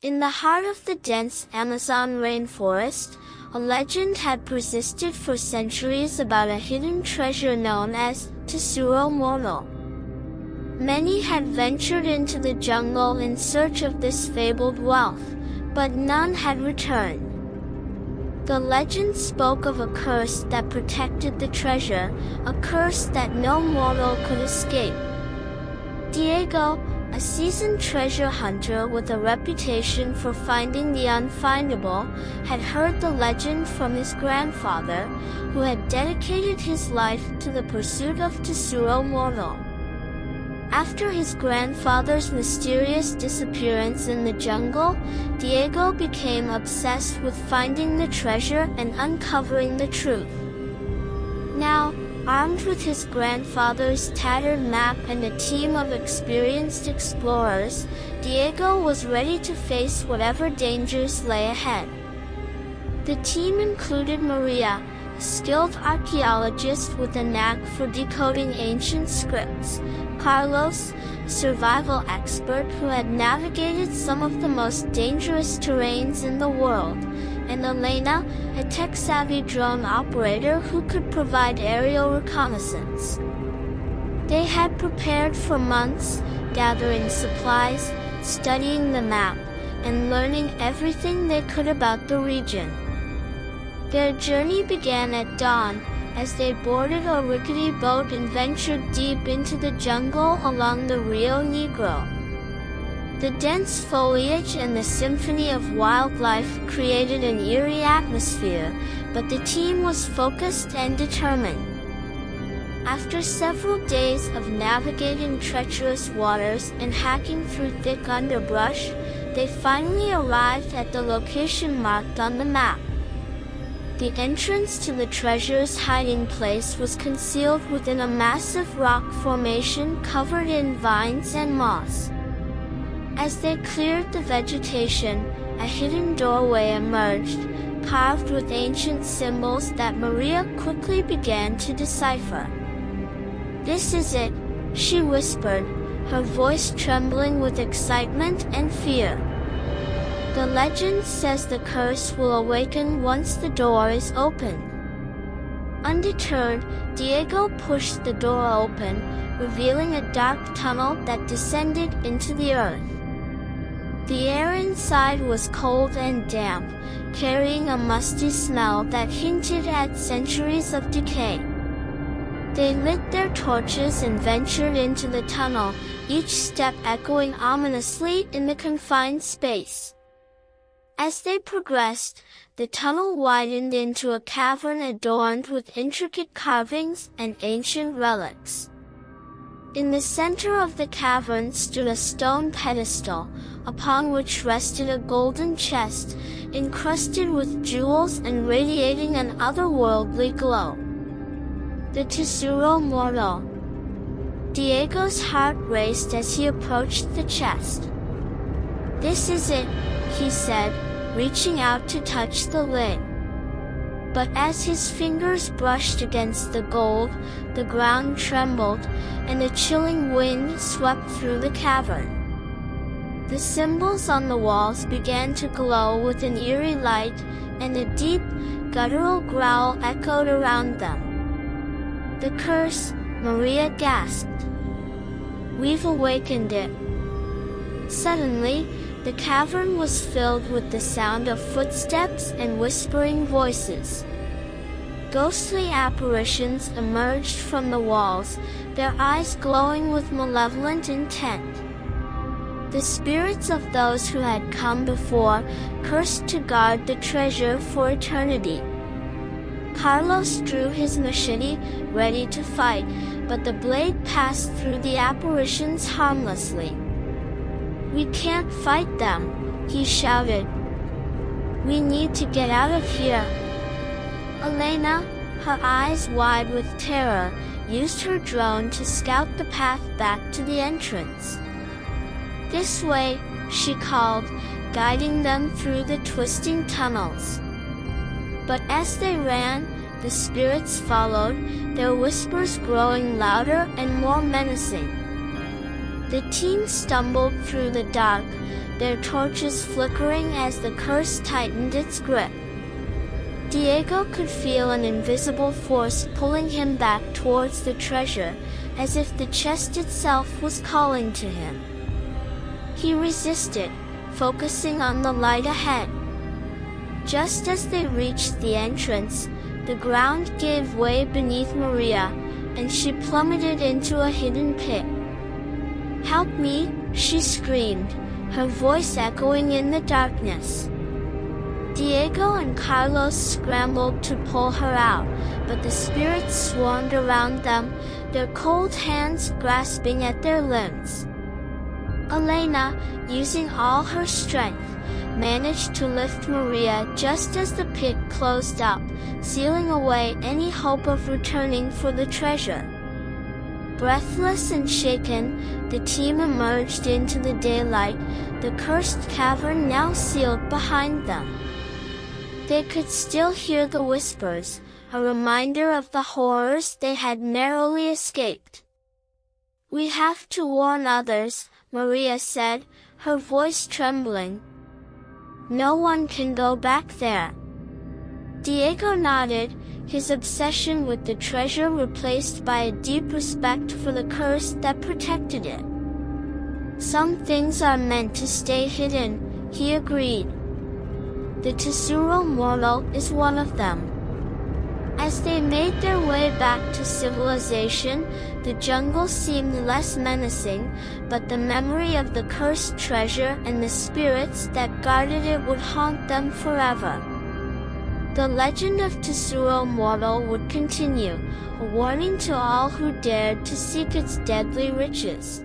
In the heart of the dense Amazon rainforest, a legend had persisted for centuries about a hidden treasure known as Tesoro Moro. Many had ventured into the jungle in search of this fabled wealth, but none had returned. The legend spoke of a curse that protected the treasure, a curse that no mortal could escape. Diego, a seasoned treasure hunter with a reputation for finding the unfindable, had heard the legend from his grandfather, who had dedicated his life to the pursuit of Tesoro Moro. After his grandfather's mysterious disappearance in the jungle, Diego became obsessed with finding the treasure and uncovering the truth. Now, armed with his grandfather's tattered map and a team of experienced explorers, Diego was ready to face whatever dangers lay ahead. The team included Maria, a skilled archaeologist with a knack for decoding ancient scripts, Carlos, a survival expert who had navigated some of the most dangerous terrains in the world, and Elena, a tech-savvy drone operator who could provide aerial reconnaissance. They had prepared for months, gathering supplies, studying the map, and learning everything they could about the region. Their journey began at dawn, as they boarded a rickety boat and ventured deep into the jungle along the Rio Negro. The dense foliage and the symphony of wildlife created an eerie atmosphere, but the team was focused and determined. After several days of navigating treacherous waters and hacking through thick underbrush, they finally arrived at the location marked on the map. The entrance to the treasure's hiding place was concealed within a massive rock formation covered in vines and moss. As they cleared the vegetation, a hidden doorway emerged, carved with ancient symbols that Maria quickly began to decipher. "This is it," she whispered, her voice trembling with excitement and fear. "The legend says the curse will awaken once the door is opened." Undeterred, Diego pushed the door open, revealing a dark tunnel that descended into the earth. The air inside was cold and damp, carrying a musty smell that hinted at centuries of decay. They lit their torches and ventured into the tunnel, each step echoing ominously in the confined space. As they progressed, the tunnel widened into a cavern adorned with intricate carvings and ancient relics. In the center of the cavern stood a stone pedestal, upon which rested a golden chest, encrusted with jewels and radiating an otherworldly glow. The Tesoro Moro. Diego's heart raced as he approached the chest. "This is it," he said, reaching out to touch the lid. But as his fingers brushed against the gold, the ground trembled, and a chilling wind swept through the cavern. The symbols on the walls began to glow with an eerie light, and a deep, guttural growl echoed around them. "The curse," Maria gasped. "We've awakened it." Suddenly, the cavern was filled with the sound of footsteps and whispering voices. Ghostly apparitions emerged from the walls, their eyes glowing with malevolent intent. The spirits of those who had come before, cursed to guard the treasure for eternity. Carlos drew his machete, ready to fight, but the blade passed through the apparitions harmlessly. "We can't fight them," he shouted. "We need to get out of here." Elena, her eyes wide with terror, used her drone to scout the path back to the entrance. "This way," she called, guiding them through the twisting tunnels. But as they ran, the spirits followed, their whispers growing louder and more menacing. The team stumbled through the dark, their torches flickering as the curse tightened its grip. Diego could feel an invisible force pulling him back towards the treasure, as if the chest itself was calling to him. He resisted, focusing on the light ahead. Just as they reached the entrance, the ground gave way beneath Maria, and she plummeted into a hidden pit. "Help me!" she screamed, her voice echoing in the darkness. Diego and Carlos scrambled to pull her out, but the spirits swarmed around them, their cold hands grasping at their limbs. Elena, using all her strength, managed to lift Maria just as the pit closed up, sealing away any hope of returning for the treasure. Breathless and shaken, the team emerged into the daylight, the cursed cavern now sealed behind them. They could still hear the whispers, a reminder of the horrors they had narrowly escaped. "We have to warn others," Maria said, her voice trembling. "No one can go back there." Diego nodded, his obsession with the treasure replaced by a deep respect for the curse that protected it. "Some things are meant to stay hidden," he agreed. The Tesoro Moro is one of them. As they made their way back to civilization, the jungle seemed less menacing, but the memory of the cursed treasure and the spirits that guarded it would haunt them forever. The legend of Tesoro Moro would continue, a warning to all who dared to seek its deadly riches.